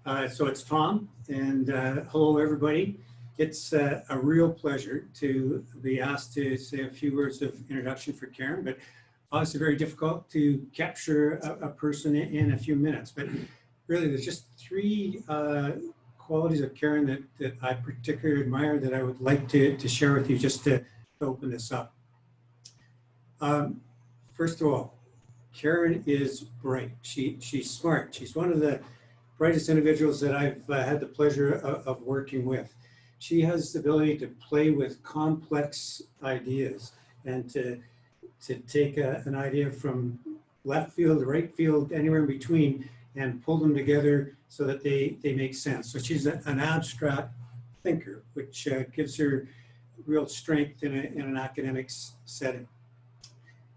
So it's Tom, and hello everybody. It's a real pleasure to be asked to say a few words of introduction for Karen, but obviously very difficult to capture a person in a few minutes. But really, there's just three qualities of Karen that I particularly admire that I would like to share with you just to open this up. First of all, Karen is bright. She's smart. She's one of the brightest individuals that I've had the pleasure of working with. She has the ability to play with complex ideas and to take an idea from left field to right field, anywhere in between, and pull them together so that they make sense. So she's an abstract thinker, which gives her real strength in an academic setting.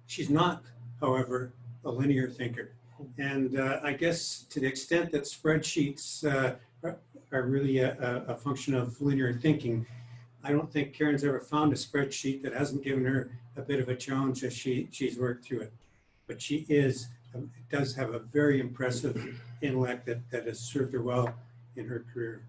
She's not, however, a linear thinker. And I guess to the extent that spreadsheets are really a function of linear thinking, I don't think Karen's ever found a spreadsheet that hasn't given her a bit of a challenge as she's worked through it. But she does have a very impressive intellect that has served her well in her career.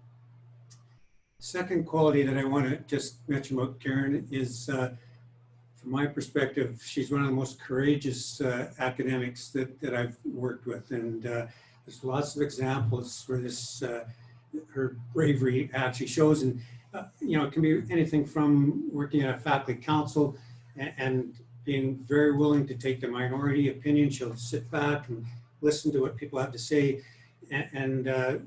Second quality that I want to just mention about Karen is, from my perspective, she's one of the most courageous academics that I've worked with, and there's lots of examples where this her bravery actually shows. And it can be anything from working at a faculty council and being very willing to take the minority opinion. She'll sit back and listen to what people have to say, and the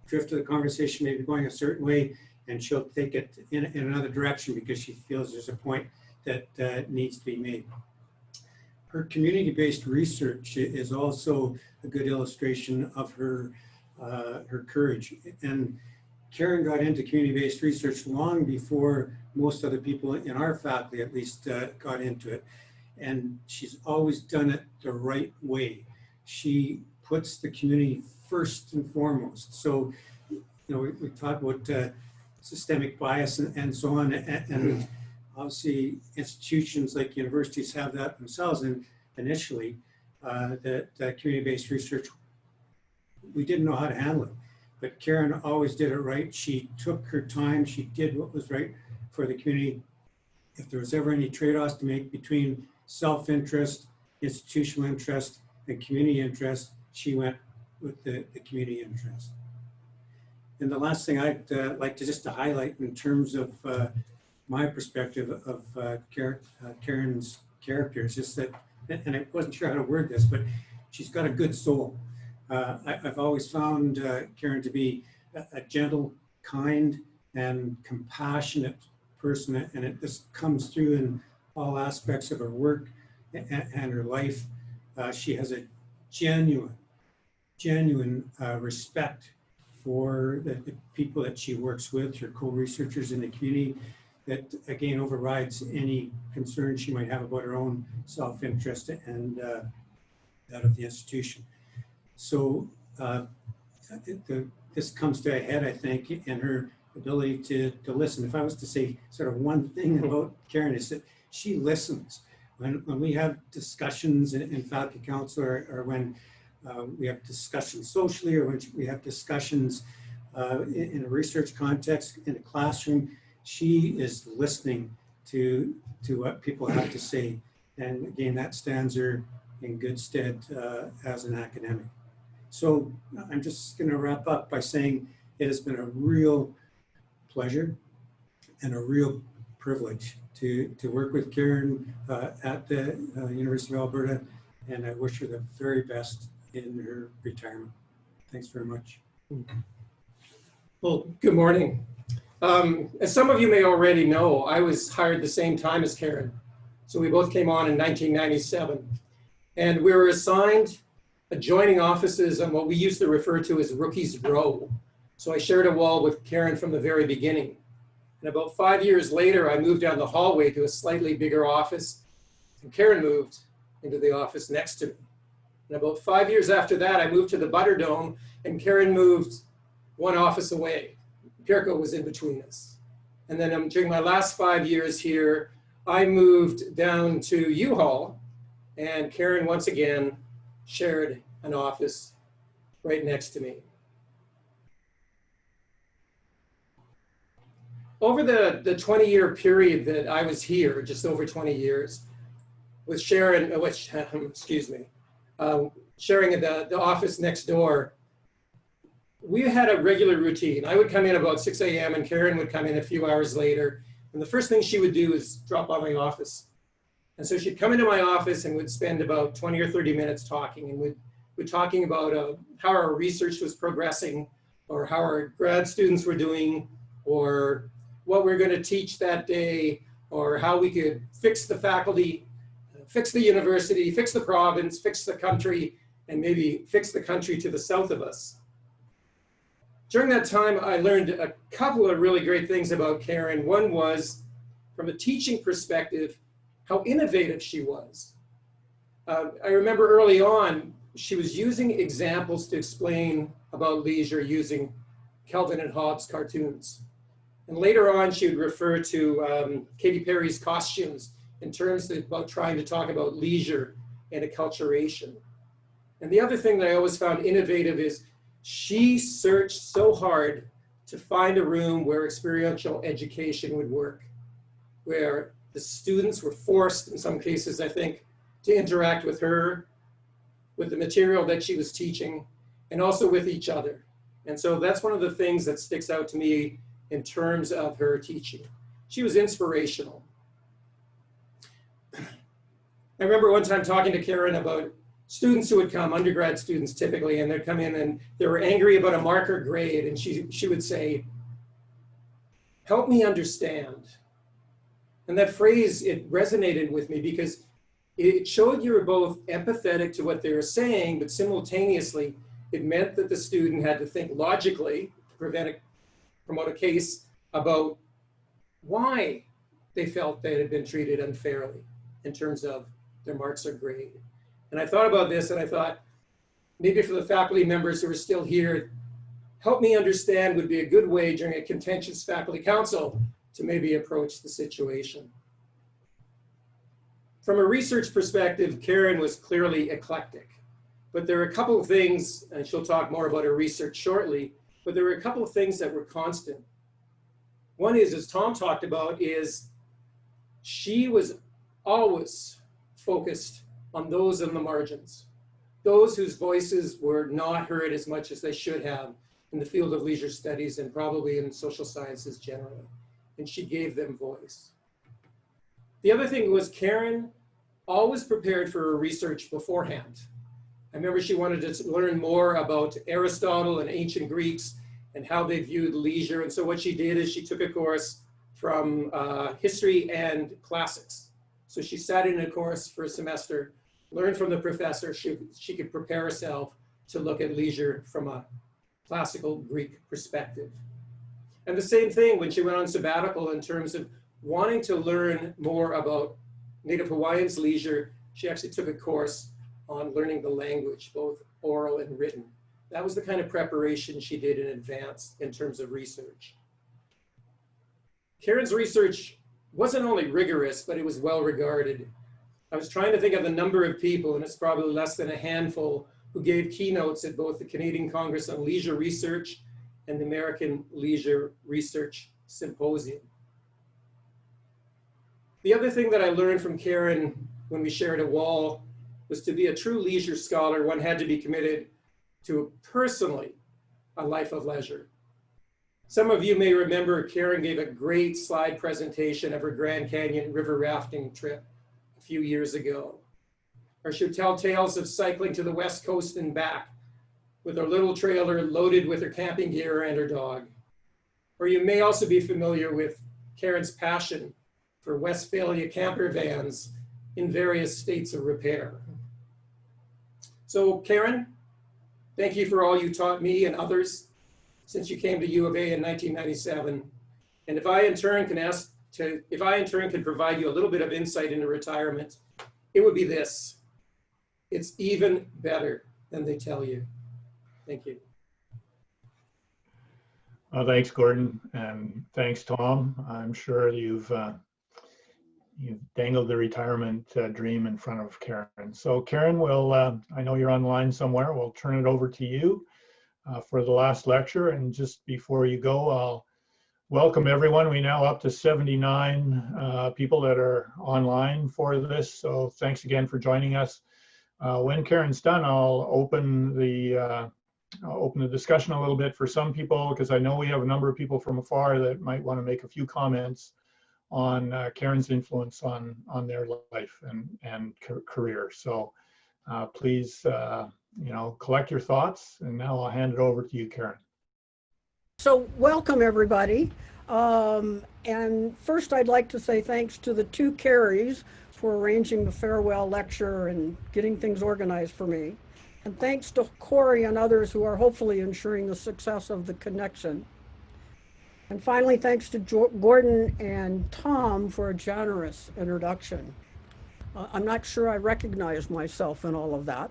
drift of the conversation may be going a certain way, and she'll take it in another direction because she feels there's a point that needs to be made. Her community-based research is also a good illustration of her courage. And Karen got into community-based research long before most other people in our faculty, at least, got into it. And she's always done it the right way. She puts the community first and foremost. So, we talk about systemic bias and so on, and obviously institutions like universities have that themselves. And initially, that community-based research, we didn't know how to handle it, but Karen always did it right. She took her time. She did what was right for the community. If there was ever any trade-offs to make between self-interest, institutional interest, and community interest, she went with the community interest. And the last thing I'd like to highlight in terms of my perspective of Karen's character is just that, and I wasn't sure how to word this, but she's got a good soul. I've always found Karen to be a gentle, kind, and compassionate person, and it just comes through in all aspects of her work and her life. She has a genuine respect for the people that she works with, her co-researchers in the community, that again overrides any concern she might have about her own self-interest and that of the institution. So this comes to a head, I think, in her ability to listen. If I was to say sort of one thing about Karen, is that she listens. When we have discussions in faculty council, or when we have discussions socially, or when we have discussions in a research context in a classroom, she is listening to what people have to say. And again, that stands her in good stead as an academic. So I'm just going to wrap up by saying it has been a real pleasure and a real privilege to work with Karen at the University of Alberta, and I wish her the very best in her retirement. Thanks very much. Well, good morning. As some of you may already know, I was hired the same time as Karen. So we both came on in 1997. And we were assigned adjoining offices on what we used to refer to as Rookie's Row. So I shared a wall with Karen from the very beginning. And about 5 years later, I moved down the hallway to a slightly bigger office, and Karen moved into the office next to me. And about 5 years after that, I moved to the Butterdome, and Karen moved one office away. Pirko was in between us. And then during my last 5 years here, I moved down to U-Haul, and Karen once again shared an office right next to me. over the 20-year period that I was here, just over 20 years, with Sharon, excuse me, sharing the office next door, we had a regular routine. I would come in about 6 a.m. and Karen would come in a few hours later. And the first thing she would do is drop by my office. And so she'd come into my office and would spend about 20 or 30 minutes talking. And we'd talking about how our research was progressing, or how our grad students were doing, or what we we're going to teach that day, or how we could fix the faculty, fix the university, fix the province, fix the country, and maybe fix the country to the south of us. During that time, I learned a couple of really great things about Karen. One was, from a teaching perspective, how innovative she was. I remember early on, she was using examples to explain about leisure using Calvin and Hobbes cartoons. And later on, she would refer to Katy Perry's costumes in terms of about trying to talk about leisure and acculturation. And the other thing that I always found innovative is she searched so hard to find a room where experiential education would work, where the students were forced, in some cases, I think, to interact with her, with the material that she was teaching, and also with each other. And so that's one of the things that sticks out to me in terms of her teaching. She was inspirational. I remember one time talking to Karen about students who would come, undergrad students typically, and they'd come in and they were angry about a marker grade, and she would say, "Help me understand." And that phrase, it resonated with me because it showed you were both empathetic to what they were saying, but simultaneously, it meant that the student had to think logically to promote a case about why they felt they had been treated unfairly in terms of their marks or grade. And I thought about this and I thought, maybe for the faculty members who are still here, help me understand would be a good way during a contentious faculty council to maybe approach the situation. From a research perspective, Karen was clearly eclectic, but there are a couple of things, and she'll talk more about her research shortly, but there were a couple of things that were constant. One is, as Tom talked about, is she was always focused on those in the margins, those whose voices were not heard as much as they should have in the field of leisure studies and probably in social sciences generally. And she gave them voice. The other thing was Karen always prepared for her research beforehand. I remember she wanted to learn more about Aristotle and ancient Greeks and how they viewed leisure. And so what she did is she took a course from history and classics. So she sat in a course for a semester, learned from the professor. She could prepare herself to look at leisure from a classical Greek perspective. And the same thing when she went on sabbatical in terms of wanting to learn more about Native Hawaiians' leisure, she actually took a course on learning the language, both oral and written. That was the kind of preparation she did in advance in terms of research. Karen's research wasn't only rigorous, but it was well regarded. I was trying to think of the number of people, and it's probably less than a handful, who gave keynotes at both the Canadian Congress on Leisure Research and the American Leisure Research Symposium. The other thing that I learned from Karen when we shared a wall was to be a true leisure scholar, one had to be committed to personally a life of leisure. Some of you may remember Karen gave a great slide presentation of her Grand Canyon river rafting trip a few years ago. Or she would tell tales of cycling to the West Coast and back with her little trailer loaded with her camping gear and her dog. Or you may also be familiar with Karen's passion for Westphalia camper vans in various states of repair. So Karen, thank you for all you taught me and others since you came to U of A in 1997. And if I in turn can provide you a little bit of insight into retirement, it would be this: it's even better than they tell you. Thank you. Well, thanks, Gordon, and thanks, Tom. I'm sure you've dangled the retirement dream in front of Karen. So Karen, I know you're online somewhere. We'll turn it over to you for the last lecture. And just before you go, welcome everyone. We now up to 79 people that are online for this. So thanks again for joining us. When Karen's done, I'll open the discussion a little bit for some people, because I know we have a number of people from afar that might want to make a few comments on Karen's influence on their life and career. So please, collect your thoughts, and now I'll hand it over to you, Karen. So welcome everybody. And first I'd like to say thanks to the two Carries for arranging the farewell lecture and getting things organized for me. And thanks to Corey and others who are hopefully ensuring the success of the connection. And finally, thanks to Gordon and Tom for a generous introduction. I'm not sure I recognize myself in all of that.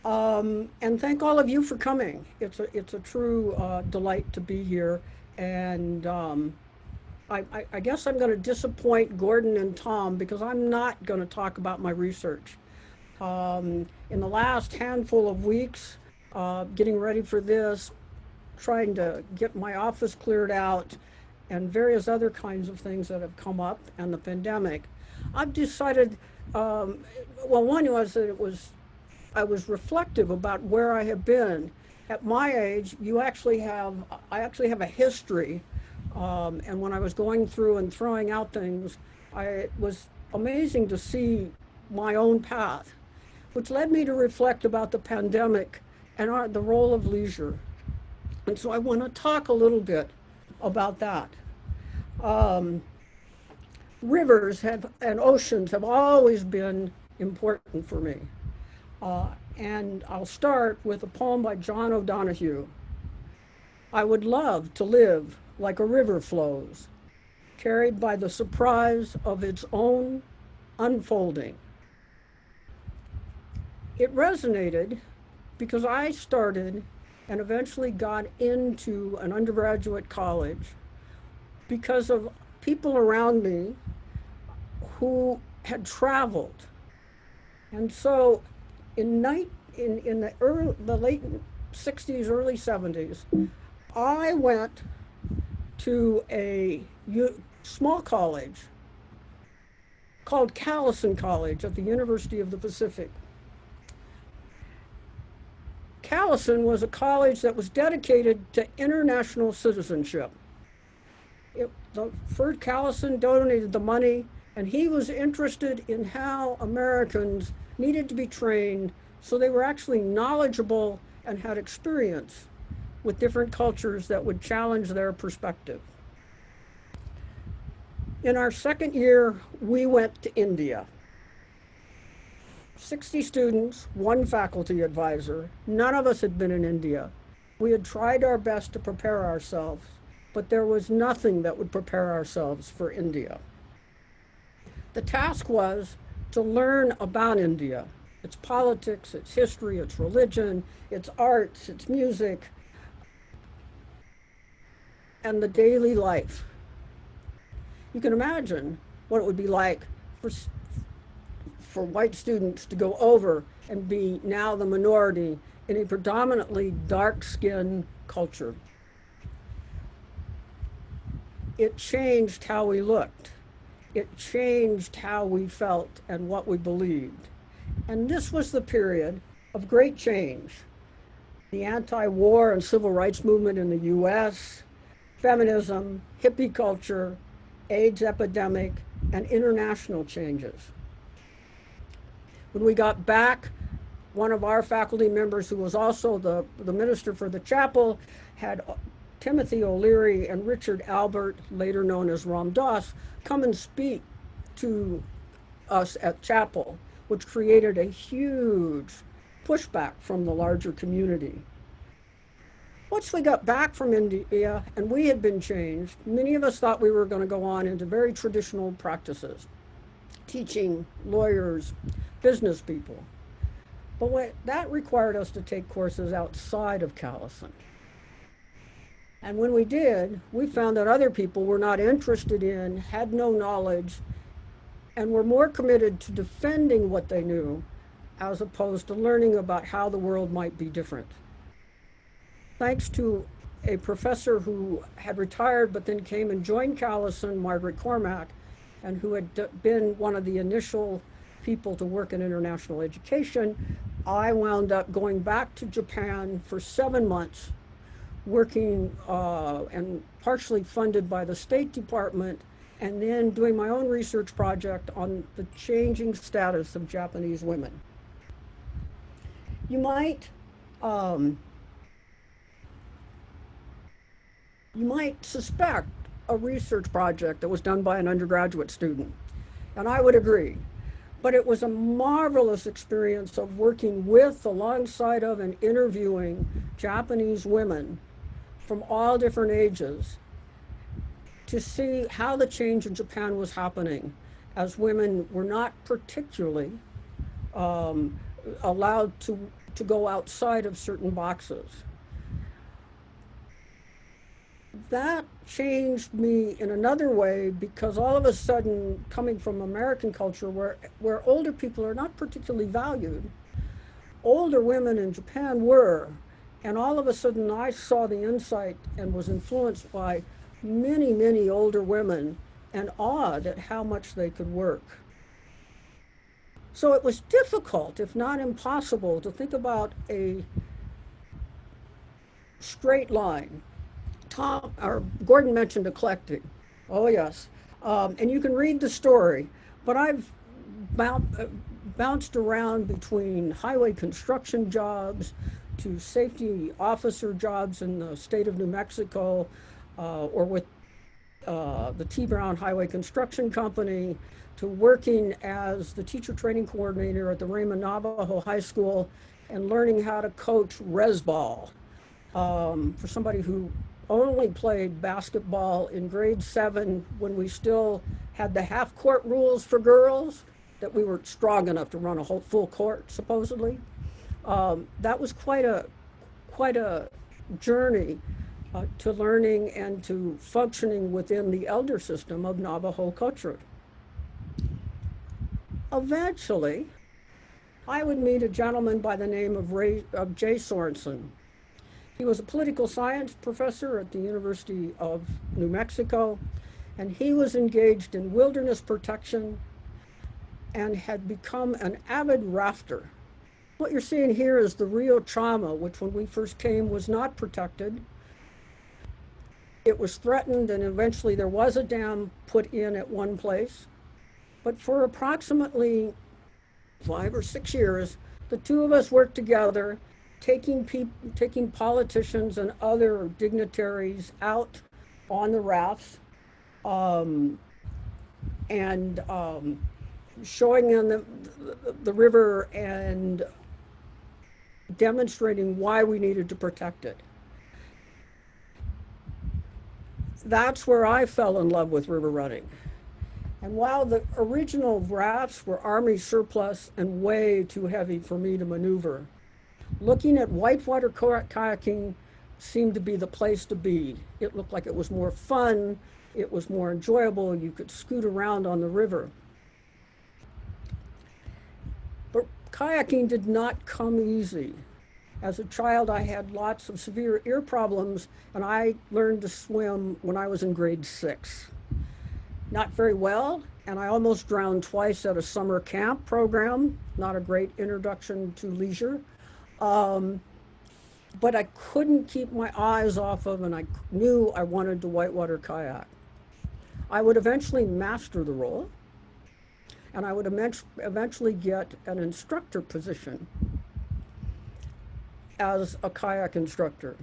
And thank all of you for coming. It's a true delight to be here. And I guess I'm going to disappoint Gordon and Tom because I'm not going to talk about my research. In the last handful of weeks, getting ready for this, trying to get my office cleared out, and various other kinds of things that have come up, and the pandemic, I've decided, well, one was that I was reflective about where I have been. At my age, I actually have a history, and when I was going through and throwing out things, it was amazing to see my own path, which led me to reflect about the pandemic and the role of leisure. And so I want to talk a little bit about that. Rivers and oceans have always been important for me. And I'll start with a poem by John O'Donohue. I would love to live like a river flows, carried by the surprise of its own unfolding. It resonated because I started and eventually got into an undergraduate college because of people around me who had traveled. And so in the late 60s, early 70s, I went to a small college called Callison College at the University of the Pacific. Callison was a college that was dedicated to international citizenship. Ferd Callison donated the money, and he was interested in how Americans needed to be trained so they were actually knowledgeable and had experience with different cultures that would challenge their perspective. In our second year, we went to India. 60 students, one faculty advisor. None of us had been in India. We had tried our best to prepare ourselves, but there was nothing that would prepare ourselves for India. The task was to learn about India, its politics, its history, its religion, its arts, its music, and the daily life. You can imagine what it would be like for white students to go over and be now the minority in a predominantly dark-skinned culture. It changed how we looked. It changed how we felt and what we believed. And this was the period of great change. The anti-war and civil rights movement in the US, feminism, hippie culture, AIDS epidemic, and international changes. When we got back, one of our faculty members, who was also the minister for the chapel, had Timothy O'Leary and Richard Albert, later known as Ram Dass, come and speak to us at chapel, which created a huge pushback from the larger community. Once we got back from India and we had been changed, many of us thought we were going to go on into very traditional practices, teaching, lawyers, business people. But that required us to take courses outside of Callison. And when we did, we found that other people were not interested in, had no knowledge, and were more committed to defending what they knew as opposed to learning about how the world might be different. Thanks to a professor who had retired but then came and joined Callison, Margaret Cormack, and who had been one of the initial people to work in international education, I wound up going back to Japan for 7 months, working and partially funded by the State Department, and then doing my own research project on the changing status of Japanese women. You might suspect a research project that was done by an undergraduate student, and I would agree. But it was a marvelous experience of working with, alongside of, and interviewing Japanese women from all different ages to see how the change in Japan was happening, as women were not particularly allowed to go outside of certain boxes. That changed me in another way, because all of a sudden, coming from American culture where older people are not particularly valued, older women in Japan were. And all of a sudden I saw the insight and was influenced by many, many older women and awed at how much they could work. So it was difficult, if not impossible, to think about a straight line. Gordon mentioned eclectic. Oh yes. And you can read the story, but I've bounced around between highway construction jobs to safety officer jobs in the state of New Mexico, or with the T. Brown Highway Construction Company, to working as the teacher training coordinator at the Raymond Navajo High School and learning how to coach resball for somebody who only played basketball in grade 7 when we still had the half-court rules for girls, that we were strong enough to run a whole full court, supposedly. That was quite a journey to learning and to functioning within the elder system of Navajo culture. Eventually, I would meet a gentleman by the name of Jay Sorensen. He was a political science professor at the University of New Mexico, and he was engaged in wilderness protection and had become an avid rafter. What you're seeing here is the Rio Chama, which when we first came was not protected. It was threatened, and eventually there was a dam put in at one place. But for approximately 5 or 6 years, the two of us worked together, taking politicians and other dignitaries out on the rafts, and showing them the river and demonstrating why we needed to protect it. That's where I fell in love with river running. And while the original rafts were Army surplus and way too heavy for me to maneuver, looking at whitewater kayaking seemed to be the place to be. It looked like it was more fun, it was more enjoyable, you could scoot around on the river. But kayaking did not come easy. As a child, I had lots of severe ear problems, and I learned to swim when I was in grade 6. Not very well, and I almost drowned twice at a summer camp program. Not a great introduction to leisure. But I couldn't keep my eyes off of, and I knew I wanted to whitewater kayak. I would eventually master the role, and I would eventually get an instructor position as a kayak instructor.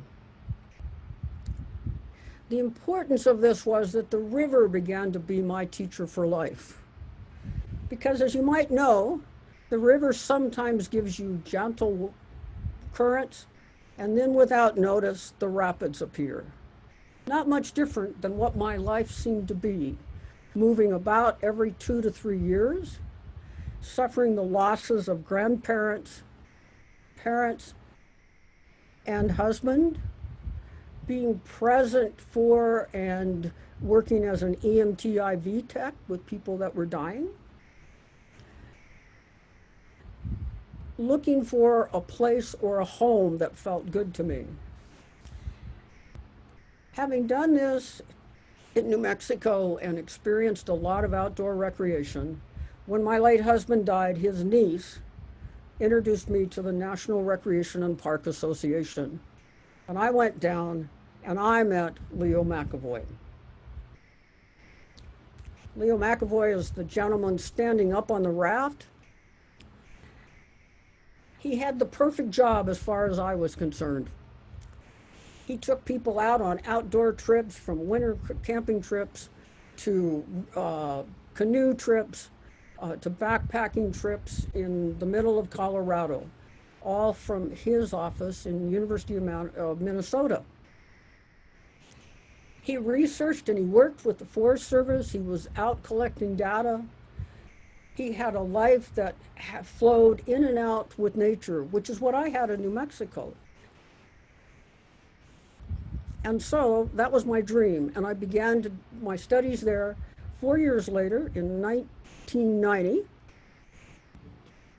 The importance of this was that the river began to be my teacher for life. Because as you might know, the river sometimes gives you gentle currents, and then without notice, the rapids appear. Not much different than what my life seemed to be, moving about every 2 to 3 years, suffering the losses of grandparents, parents, and husband, being present for and working as an EMT IV tech with people that were dying, looking for a place or a home that felt good to me. Having done this in New Mexico and experienced a lot of outdoor recreation, when my late husband died, his niece introduced me to the National Recreation and Park Association. And I went down and I met Leo McAvoy. Leo McAvoy is the gentleman standing up on the raft. He had the perfect job as far as I was concerned. He took people out on outdoor trips, from winter camping trips to canoe trips to backpacking trips in the middle of Colorado, all from his office in University of Minnesota. He researched and he worked with the Forest Service. He was out collecting data. He had a life that flowed in and out with nature, which is what I had in New Mexico. And so that was my dream. And I began my studies there. 4 years later, in 1990,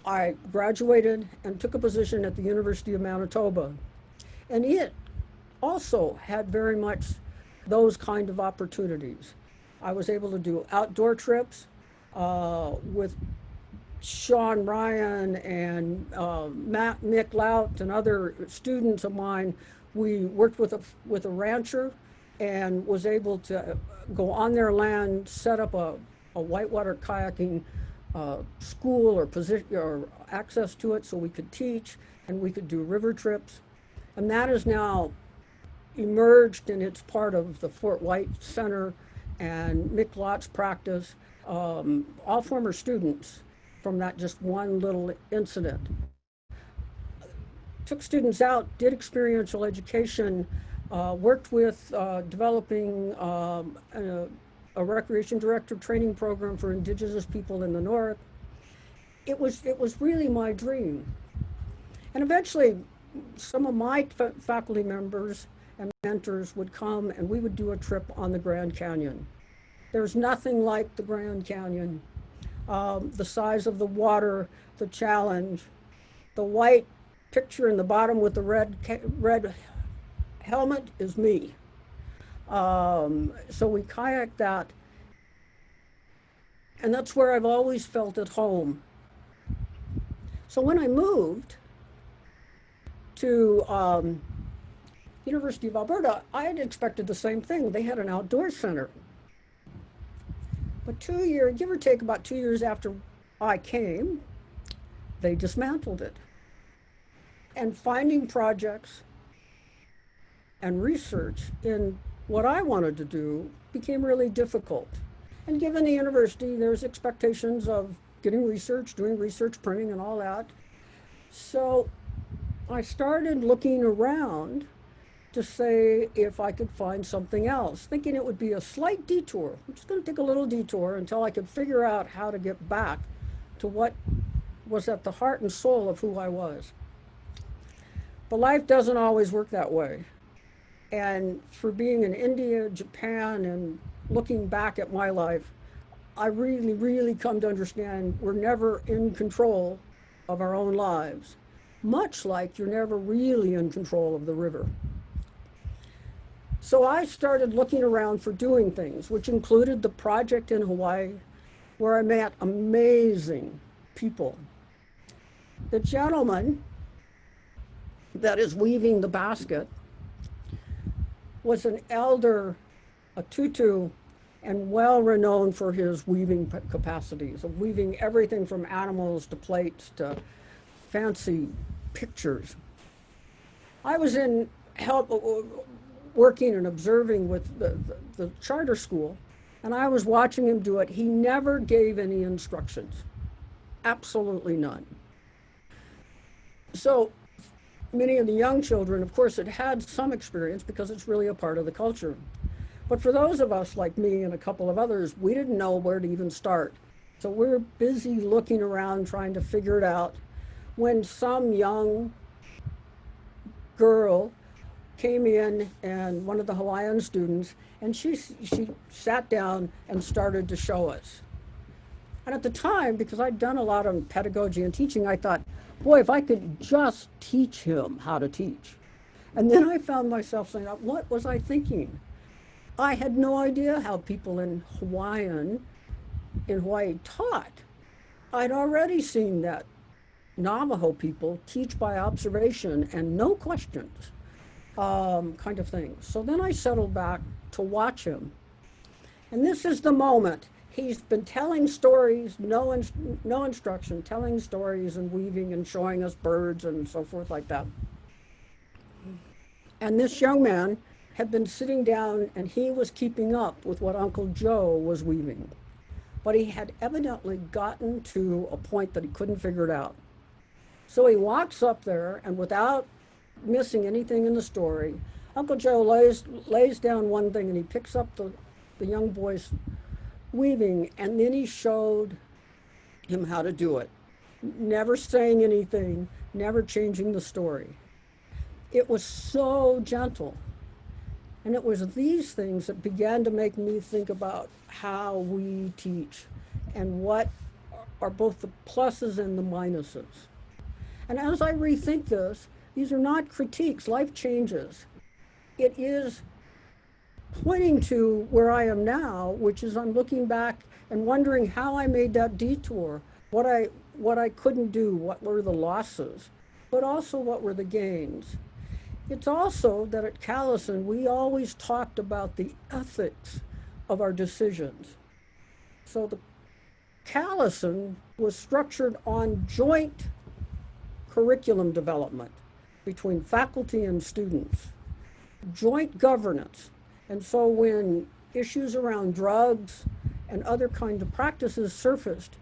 I graduated and took a position at the University of Manitoba. And it also had very much those kind of opportunities. I was able to do outdoor trips with Sean Ryan and Mick Lout and other students of mine. We worked with a rancher and was able to go on their land, set up a whitewater kayaking school or access to it so we could teach and we could do river trips. And that is now emerged and it's part of the Fort White Center and Mick Lott's practice, all former students from that just one little incident. Took students out, did experiential education, worked with developing a recreation director training program for indigenous people in the North. It was really my dream. And eventually, some of my faculty members and mentors would come and we would do a trip on the Grand Canyon. There's nothing like the Grand Canyon. The size of the water, the challenge, the white picture in the bottom with the red helmet is me. So we kayaked that, and that's where I've always felt at home. So when I moved to University of Alberta, I had expected the same thing. They had an outdoor center. But give or take about 2 years after I came, they dismantled it. And finding projects and research in what I wanted to do became really difficult. And given the university, there's expectations of getting research, doing research printing and all that. So I started looking around to say if I could find something else, thinking it would be a slight detour. I'm just going to take a little detour until I could figure out how to get back to what was at the heart and soul of who I was. But life doesn't always work that way. And for being in India, Japan, and looking back at my life, I really, really come to understand we're never in control of our own lives, much like you're never really in control of the river. So I started looking around for doing things, which included the project in Hawaii, where I met amazing people. The gentleman that is weaving the basket was an elder, a tutu, and well renowned for his weaving capacities, of weaving everything from animals to plates to fancy pictures. I was in working and observing with the charter school, and I was watching him do it. He never gave any instructions, absolutely none. So many of the young children, of course, had had some experience because it's really a part of the culture. But for those of us like me and a couple of others, we didn't know where to even start. So we're busy looking around trying to figure it out when some young girl came in, and one of the Hawaiian students, and she sat down and started to show us. And at the time, because I'd done a lot of pedagogy and teaching, I thought, boy, if I could just teach him how to teach. And then I found myself saying, what was I thinking? I had no idea how people in Hawaii taught. I'd already seen that Navajo people teach by observation and no questions, kind of thing. So then I settled back to watch him. And this is the moment. He's been telling stories, no instruction, telling stories and weaving and showing us birds and so forth like that. And this young man had been sitting down and he was keeping up with what Uncle Joe was weaving. But he had evidently gotten to a point that he couldn't figure it out. So he walks up there and without missing anything in the story, Uncle Joe lays down one thing and he picks up the young boy's weaving, and then he showed him how to do it. Never saying anything, never changing the story. It was so gentle. And it was these things that began to make me think about how we teach and what are both the pluses and the minuses. And as I rethink this, these are not critiques, life changes. It is pointing to where I am now, which is I'm looking back and wondering how I made that detour, what I couldn't do, what were the losses, but also what were the gains. It's also that at Callison, we always talked about the ethics of our decisions. So the Callison was structured on joint curriculum development between faculty and students, joint governance. And so when issues around drugs and other kinds of practices surfaced,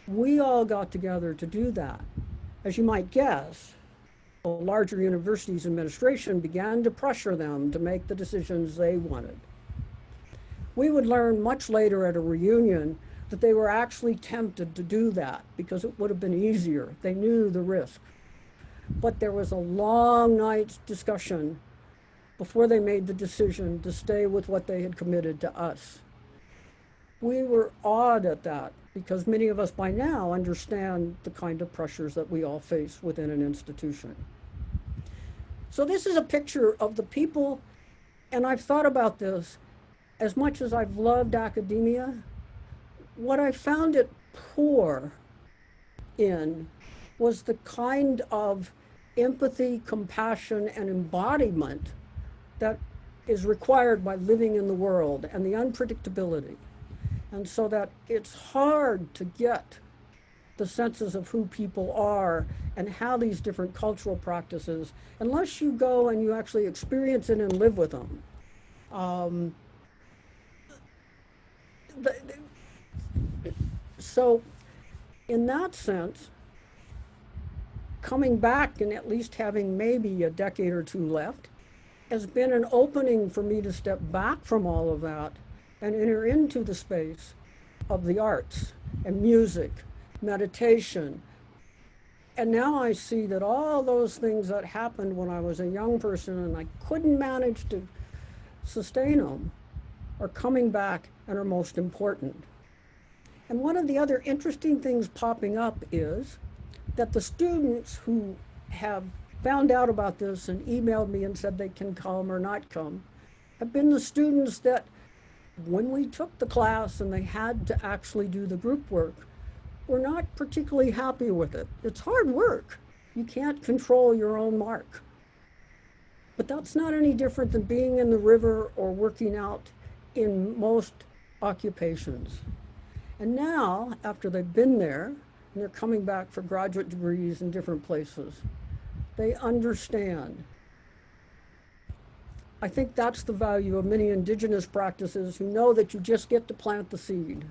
we all got together to do that. As you might guess, the larger universities' administration began to pressure them to make the decisions they wanted. We would learn much later at a reunion that they were actually tempted to do that because it would have been easier. They knew the risk. But there was a long night's discussion before they made the decision to stay with what they had committed to us. We were awed at that because many of us by now understand the kind of pressures that we all face within an institution. So this is a picture of the people, and I've thought about this as much as I've loved academia. What I found it poor in was the kind of empathy, compassion, and embodiment that is required by living in the world and the unpredictability. And so that it's hard to get the senses of who people are and how these different cultural practices, unless you go and you actually experience it and live with them. So in that sense, coming back and at least having maybe a decade or two left has been an opening for me to step back from all of that and enter into the space of the arts and music, meditation. And now I see that all those things that happened when I was a young person and I couldn't manage to sustain them are coming back and are most important. And one of the other interesting things popping up is that the students who have found out about this and emailed me and said they can come or not come have been the students that when we took the class and they had to actually do the group work, were not particularly happy with it. It's hard work. You can't control your own mark. But that's not any different than being in the river or working out in most occupations. And now, after they've been there, and they're coming back for graduate degrees in different places, they understand. I think that's the value of many indigenous practices who know that you just get to plant the seed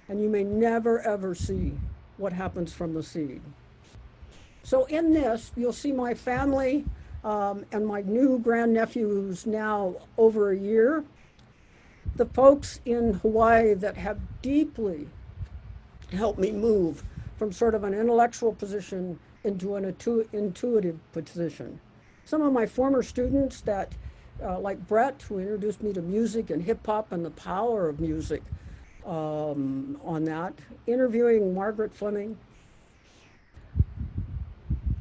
and you may never ever see what happens from the seed. So in this, you'll see my family and my new grandnephew who's now over a year. The folks in Hawaii that have deeply helped me move from sort of an intellectual position into an intuitive position. Some of my former students that, like Brett, who introduced me to music and hip hop and the power of music on that, interviewing Margaret Fleming,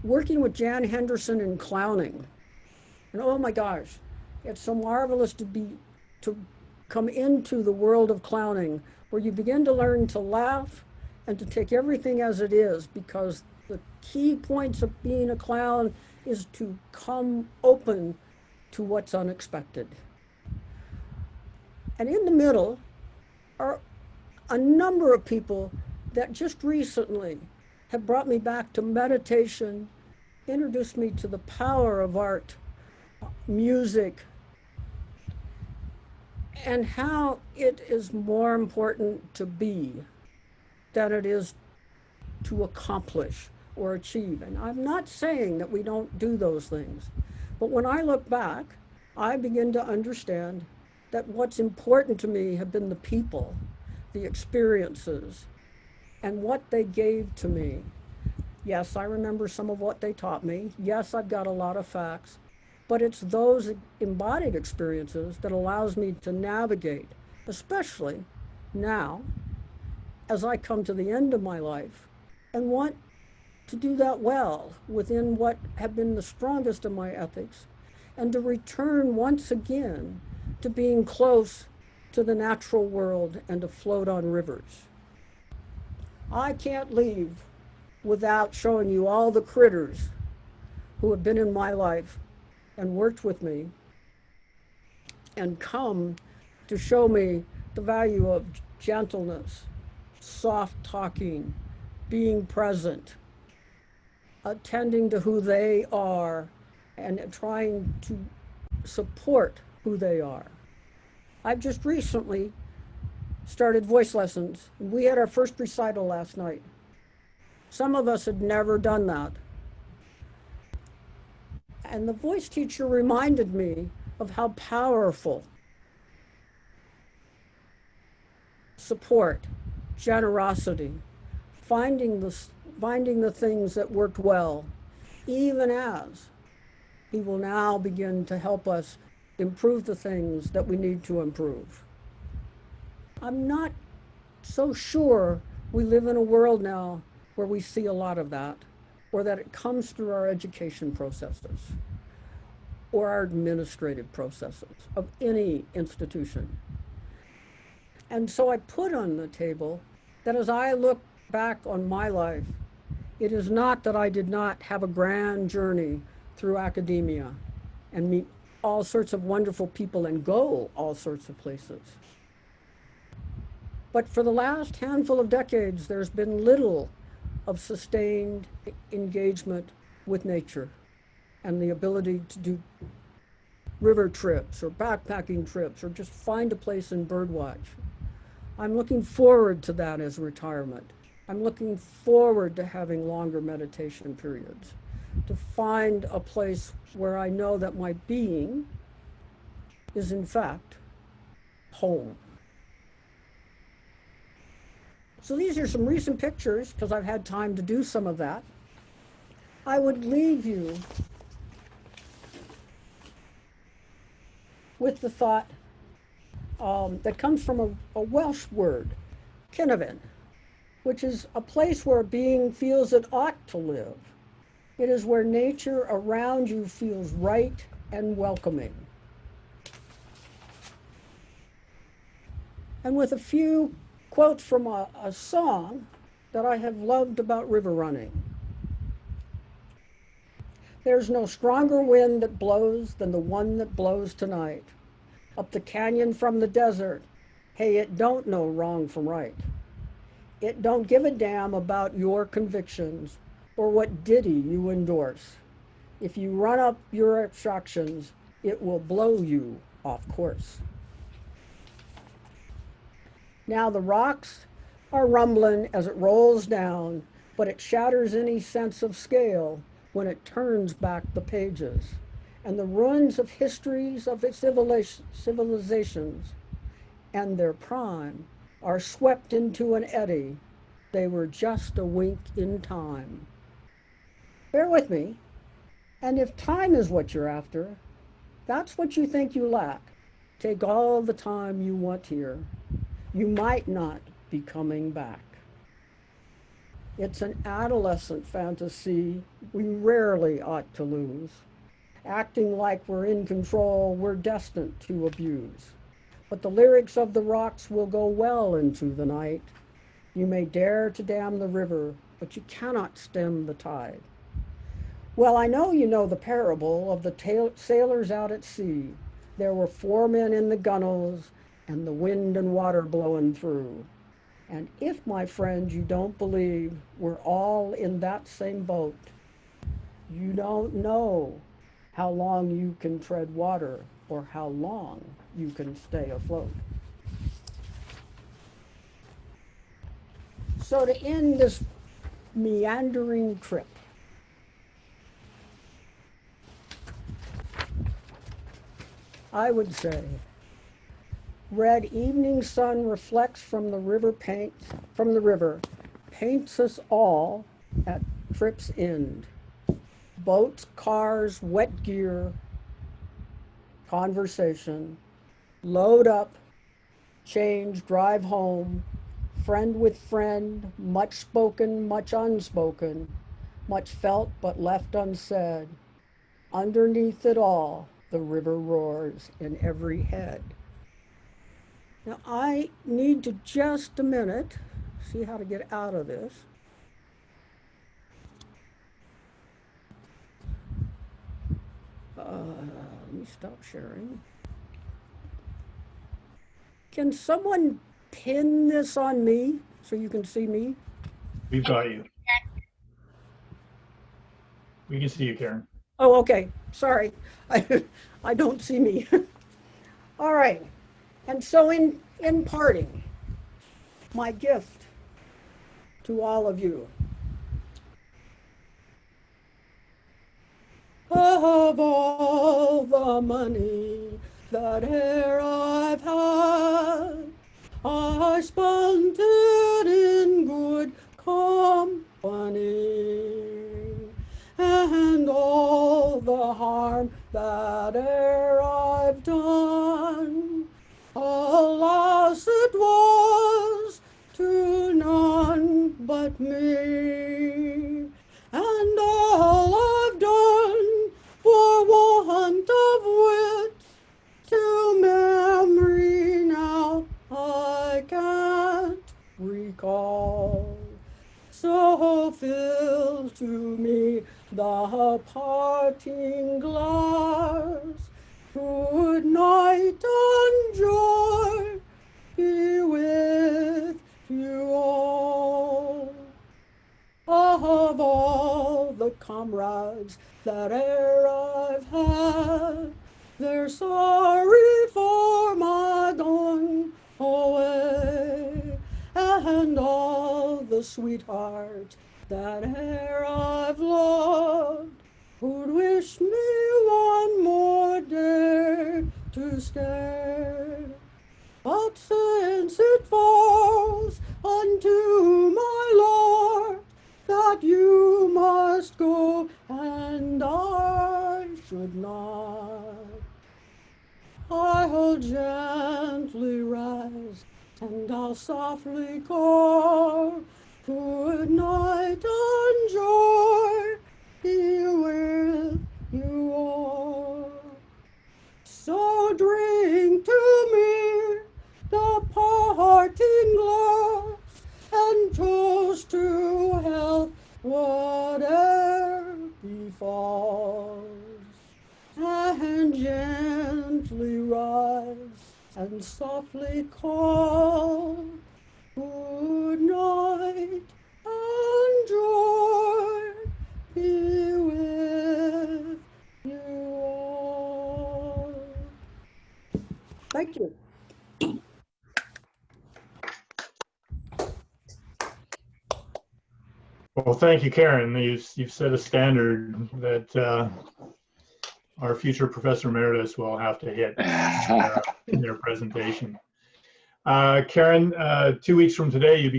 working with Jan Henderson in clowning, And oh my gosh, it's so marvelous to come into the world of clowning where you begin to learn to laugh and to take everything as it is, because the key points of being a clown is to come open to what's unexpected. And in the middle are a number of people that just recently have brought me back to meditation, introduced me to the power of art, music, and how it is more important to be than it is to accomplish or achieve. And I'm not saying that we don't do those things, but when I look back, I begin to understand that what's important to me have been the people, the experiences, and what they gave to me. Yes, I remember some of what they taught me. Yes, I've got a lot of facts, but it's those embodied experiences that allows me to navigate, especially now, as I come to the end of my life and want to do that well within what have been the strongest of my ethics, and to return once again to being close to the natural world and to float on rivers. I can't leave without showing you all the critters who have been in my life and worked with me and come to show me the value of gentleness, soft talking, being present, attending to who they are, and trying to support who they are. I've just recently started voice lessons. We had our first recital last night. Some of us had never done that. And the voice teacher reminded me of how powerful support, generosity, finding the things that worked well, even as he will now begin to help us improve the things that we need to improve. I'm not so sure we live in a world now where we see a lot of that, or that it comes through our education processes or our administrative processes of any institution. And so I put on the table that as I look back on my life, it is not that I did not have a grand journey through academia and meet all sorts of wonderful people and go all sorts of places. But for the last handful of decades, there's been little of sustained engagement with nature and the ability to do river trips or backpacking trips or just find a place and birdwatch. I'm looking forward to that as retirement. I'm looking forward to having longer meditation periods, to find a place where I know that my being is in fact home. So these are some recent pictures because I've had time to do some of that. I would leave you with the thought that comes from a Welsh word, Cynefin, which is a place where a being feels it ought to live. It is where nature around you feels right and welcoming. And with a few quotes from a song that I have loved about river running. There's no stronger wind that blows than the one that blows tonight. Up the canyon from the desert, hey, it don't know wrong from right. It don't give a damn about your convictions or what ditty you endorse. If you run up your abstractions, it will blow you off course. Now the rocks are rumbling as it rolls down, but it shatters any sense of scale when it turns back the pages. And the ruins of histories of civilizations and their prime are swept into an eddy. They were just a wink in time. Bear with me, and if time is what you're after, that's what you think you lack. Take all the time you want here. You might not be coming back. It's an adolescent fantasy we rarely ought to lose. acting like we're in control, we're destined to abuse. But the lyrics of the rocks will go well into the night. You may dare to dam the river, but you cannot stem the tide. Well, I know you know the parable of the sailors out at sea. There were 4 men in the gunwales, and the wind and water blowing through. And if, my friends, you don't believe we're all in that same boat, you don't know how long you can tread water or how long you can stay afloat. So to end this meandering trip, I would say, red evening sun reflects from the river paints us all at trip's end. Boats, cars, wet gear, conversation, load up, change, drive home, friend with friend, much spoken, much unspoken, much felt but left unsaid. Underneath it all, the river roars in every head. Now, I need to just a minute see how to get out of this. Let me stop sharing. Can someone pin this on me so you can see me? We've got you. We can see you, Karen. Oh, okay. Sorry. I don't see me. All right. And so in parting, my gift to all of you. Of all the money that e'er I've had, I spent it in good company. And all the harm that e'er I've done, alas, it was to none but me. And all I've done for want of wit, to memory now I can't recall. So fill to me the parting glass. Good night and joy be with you all. Of all the comrades that e'er I've had, they're sorry for my going away. And all the sweethearts that e'er I've loved would wish me one more day to stay. But since it falls unto my Lord that you must go and I should not, I'll gently rise and I'll softly call, good night and joy be with you all. So drink to me the parting glass and toast to health whate'er befalls, and gently rise and softly call, good night and joy be with you all. Thank you. Well, thank you, Karen. You've set a standard that our future professor emeritus will have to hit in their presentation. Karen, 2 weeks from today, you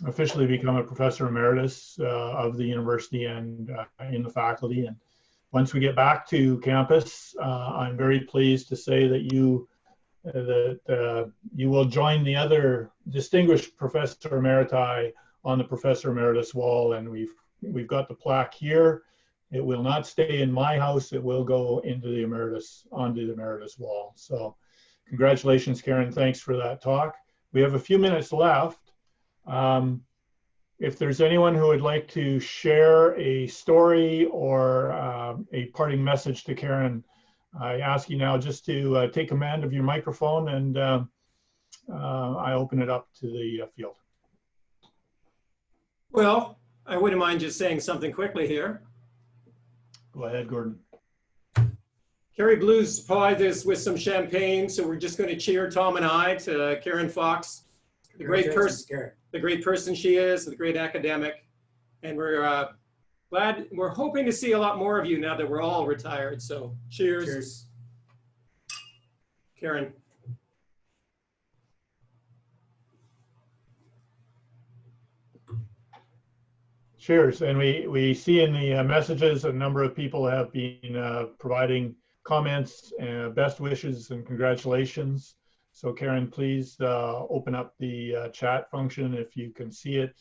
officially become a professor emeritus of the university and in the faculty. And once we get back to campus, I'm very pleased to say that you will join the other distinguished professor emeriti on the professor emeritus wall, and we've got the plaque here It will not stay in my house. It will go into the onto the emeritus wall. So congratulations, Karen. Thanks for that talk. We have a few minutes left. If there's anyone who would like to share a story or a parting message to Karen, I ask you now just to take command of your microphone, and I open it up to the field. Well, I wouldn't mind just saying something quickly here. Go ahead, Gordon. Kerry Blues provided us with some champagne, so we're just going to cheer, Tom and I, to Karen Fox, the great person she is, the great academic, and we're glad. We're hoping to see a lot more of you now that we're all retired. So, cheers, Cheers. Karen. Cheers. And we see in the messages a number of people have been providing comments, best wishes, and congratulations. So Karen, please open up the chat function if you can see it.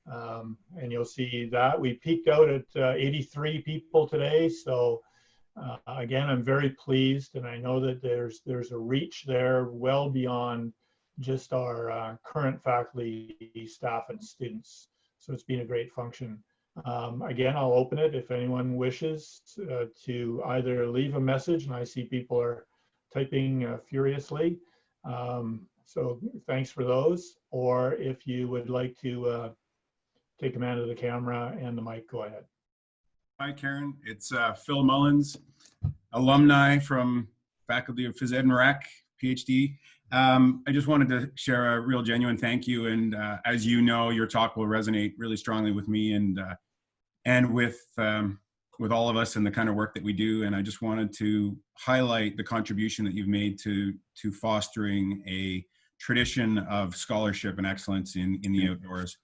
And you'll see that we peaked out at 83 people today. So again, I'm very pleased, and I know that there's a reach there well beyond just our current faculty, staff, and students. So it's been a great function. Again, I'll open it if anyone wishes to either leave a message, and I see people are typing furiously. So thanks for those. Or if you would like to take command of the camera and the mic, go ahead. Hi, Karen. It's Phil Mullins, alumni from Faculty of Phys Ed and Rec, PhD. I just wanted to share a real genuine thank you. And as you know, your talk will resonate really strongly with me and with all of us and the kind of work that we do. And I just wanted to highlight the contribution that you've made to fostering a tradition of scholarship and excellence in the outdoors.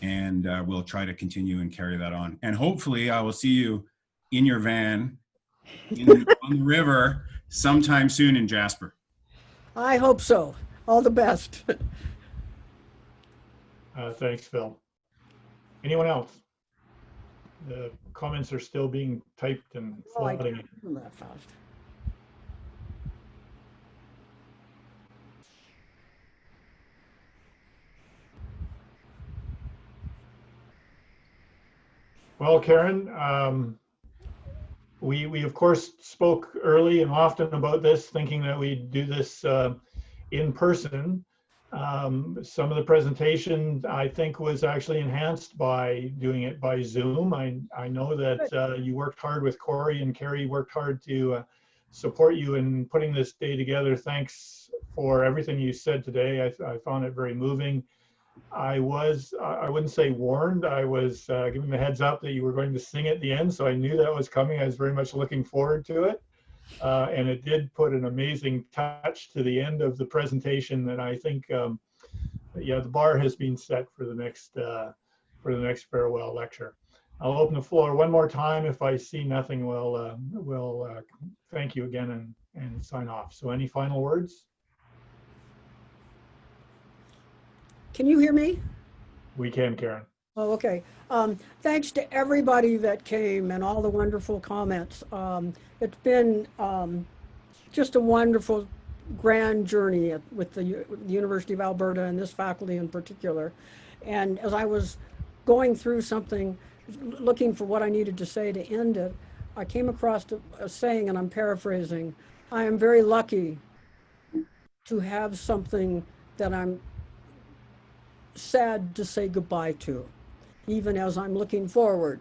And we'll try to continue and carry that on. And hopefully I will see you in your van on the river sometime soon in Jasper. I hope so. All the best. Thanks, Phil. Anyone else? The comments are still being typed and I flooding. can't do that fast. Well, Karen, we of course spoke early and often about this, thinking that we'd do this in person. Some of the presentation, I think, was actually enhanced by doing it by Zoom. I know that you worked hard with Corey, and Kerry worked hard to support you in putting this day together. Thanks for everything you said today. I found it very moving. I wouldn't say warned, I was giving the heads up that you were going to sing at the end, so I knew that was coming. I was very much looking forward to it. And it did put an amazing touch to the end of the presentation that I think, yeah, the bar has been set for the next farewell lecture. I'll open the floor one more time. If I see nothing, we'll thank you again and sign off. So any final words? Can you hear me? We can, Karen. Oh, okay. Thanks to everybody that came and all the wonderful comments. It's been just a wonderful, grand journey with the University of Alberta and this faculty in particular. And as I was going through something, looking for what I needed to say to end it, I came across a saying, and I'm paraphrasing, I am very lucky to have something that I'm sad to say goodbye to, even as I'm looking forward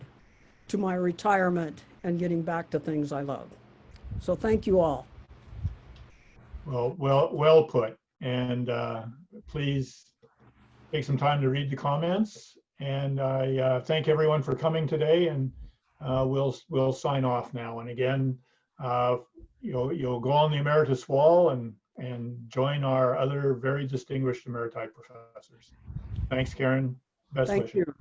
to my retirement and getting back to things I love. So thank you all. Well put. And please take some time to read the comments. And I thank everyone for coming today. And we'll sign off now. And again, you'll go on the emeritus wall and join our other very distinguished emeriti professors. Thanks, Karen. Best wishes. Thank you.